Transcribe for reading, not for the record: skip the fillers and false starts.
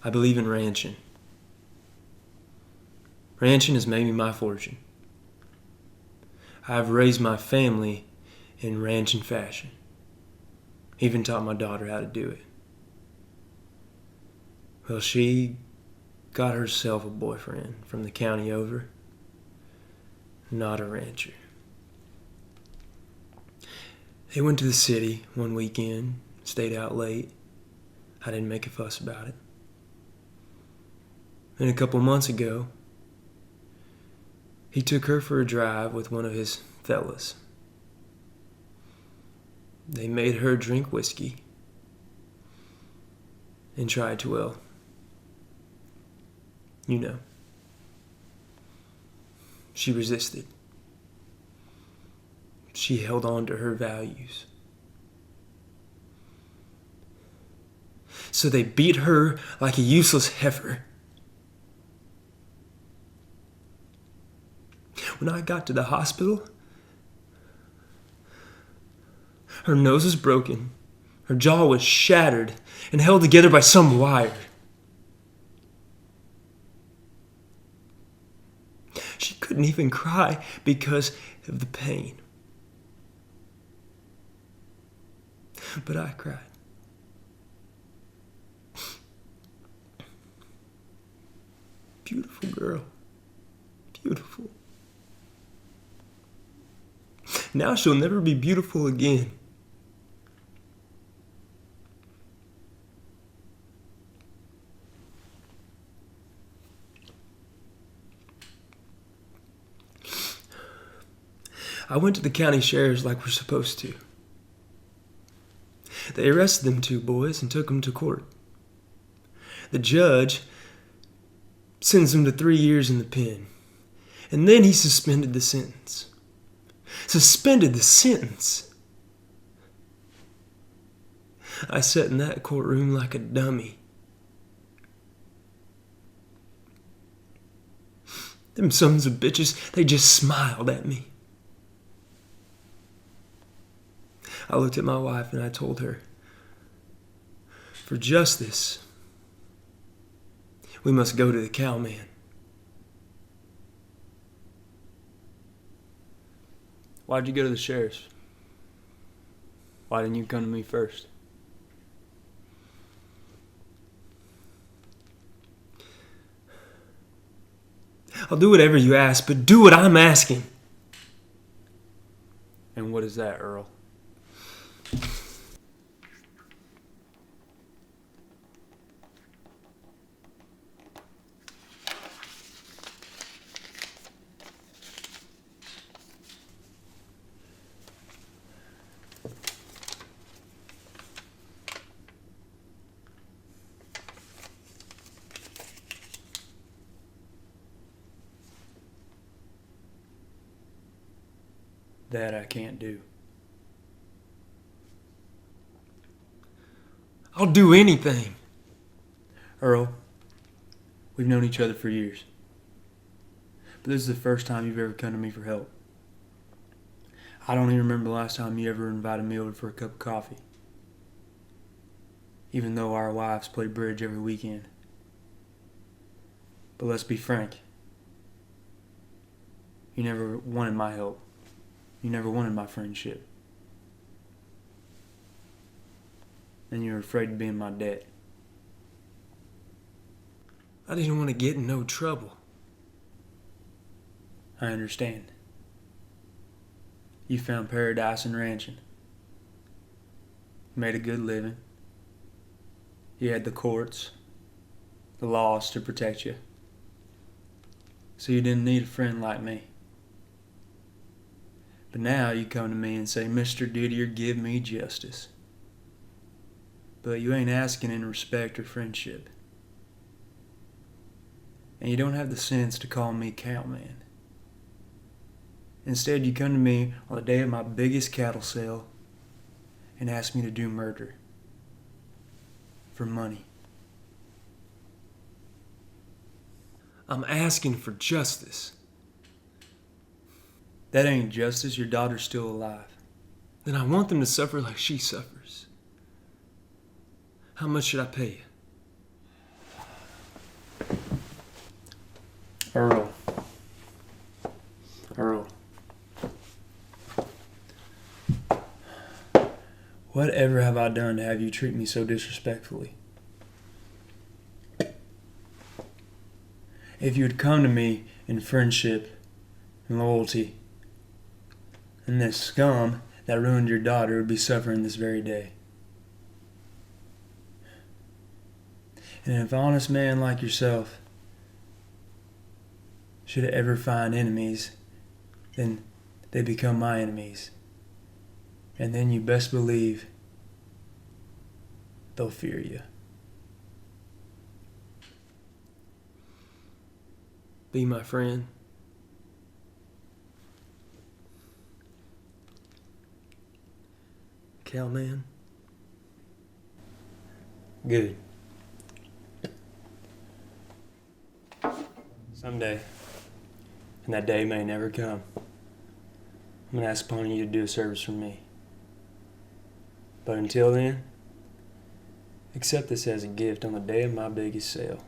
I believe in ranching. Ranching has made me my fortune. I have raised my family in ranching fashion. Even taught my daughter how to do it. Well, she got herself a boyfriend from the county over. Not a rancher. They went to the city one weekend, stayed out late. I didn't make a fuss about it. Then a couple months ago, he took her for a drive with one of his fellas. They made her drink whiskey and tried to, well, you know. She resisted. She held on to her values. So they beat her like a useless heifer. When I got to the hospital, her nose was broken, her jaw was shattered and held together by some wire. She couldn't even cry because of the pain. But I cried. Beautiful girl. Beautiful. Now she'll never be beautiful again. I went to the county sheriff's like we're supposed to. They arrested them two boys and took them to court. The judge sentenced them to 3 years in the pen. And then he suspended the sentence. Suspended the sentence. I sat in that courtroom like a dummy. Them sons of bitches, they just smiled at me. I looked at my wife and I told her, for justice, we must go to the Cowman. Why'd you go to the sheriff's? Why didn't you come to me first? I'll do whatever you ask, but do what I'm asking. And what is that, Earl? That I can't do. I'll do anything. Earl, we've known each other for years. But this is the first time you've ever come to me for help. I don't even remember the last time you ever invited me over for a cup of coffee. Even though our wives play bridge every weekend. But let's be frank. You never wanted my help. You never wanted my friendship. And you were afraid to be in my debt. I didn't want to get in no trouble. I understand. You found paradise in ranching. You made a good living. You had the courts, the laws to protect you. So you didn't need a friend like me. But now you come to me and say, Mr. Didier, give me justice. But you ain't asking in respect or friendship. And you don't have the sense to call me Cowman. Instead, you come to me on the day of my biggest cattle sale and ask me to do murder. For money. I'm asking for justice. That ain't justice. Your daughter's still alive. Then I want them to suffer like she suffers. How much should I pay you? Earl. Earl. Whatever have I done to have you treat me so disrespectfully? If you had come to me in friendship and loyalty, then this scum that ruined your daughter would be suffering this very day. And if an honest man like yourself should ever find enemies, then they become my enemies. And then you best believe they'll fear you. Be my friend. Cowman. Good. Someday, and that day may never come, I'm going to ask upon you to do a service for me. But until then, accept this as a gift on the day of my biggest sale.